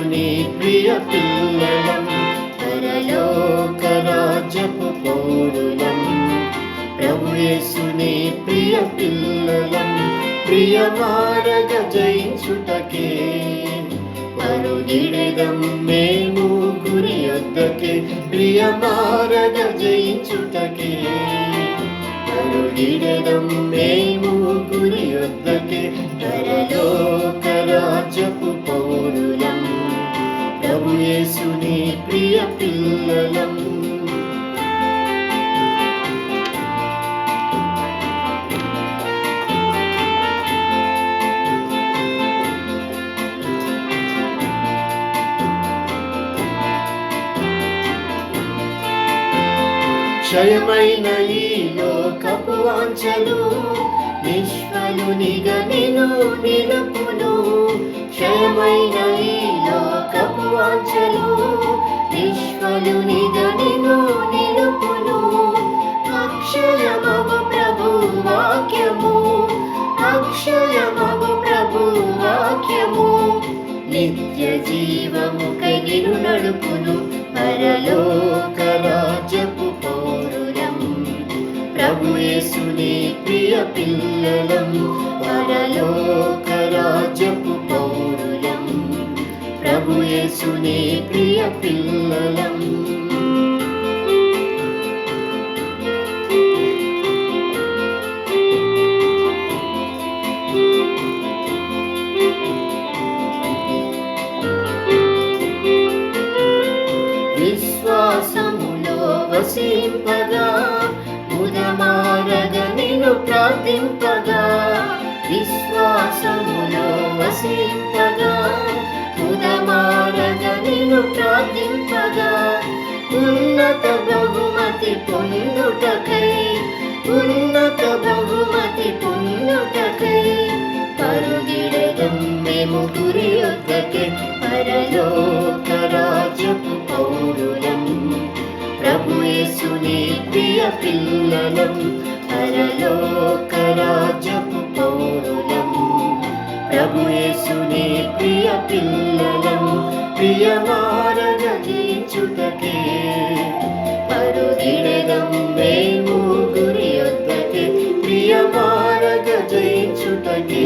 యేసుని ప్రియ పిల్లలం, పరలోక రాజ్యపు పౌరులం. ప్రభు యేసుని ప్రియ పిల్లలం, ప్రియమారగ జయించుటకే పరుగిడెదం మేము గురి యొద్దకే. ప్రియమారగ జయించుటకే పరుగిడెదం మేము గురి యొద్దకే. పరలోక రాజ్యపు పౌరులం, ప్రభు యేసుని ప్రియ పిల్లలం. క్షయమైన ఈ లోకపు వాంఛలు నిష్ఫలునిగా నిన్ను నిలుపును. క్షయమైన ఈ లోకపు వాంఛలు నిష్ఫలునిగా నిన్ను నిలుపును. అక్షయమగు ప్రభు వాక్యము, అక్షయమగు ప్రభు వాక్యము నిత్య జీవముకై నిన్ను నడుపును. పరలోక రాజ్యపు పౌరులం, ప్రభు యేసుని ప్రియ పిల్లలం. పరలోక రాజ్యపు పౌరులం, ప్రభు యేసుని ప్రియ పిల్లలం. విశ్వాసములో వసింపగా ముదమారగ నిన్ను ప్రార్థింపగా. విశ్వాసములో వసింపగా ముదమారగ నిన్ను ప్రార్థింపగా. ఉన్నత బహుమతి పొందుటకై, ఉన్నత బహుమతి పొందుటకై పరుగిడెదం మేము గురి యొద్దకే. పరలోక రాజ్యపు పౌరులం, ప్రభు యేసుని ప్రియ పిల్లలం. పరలోక రాజ్యపు పౌరులం, ప్రభు యేసుని ప్రియ పిల్లలం. ప్రియమారగ జయించుటకే పరుగిడెదం మేము గురి యొద్దకే. ప్రియమారగ జయించుటకే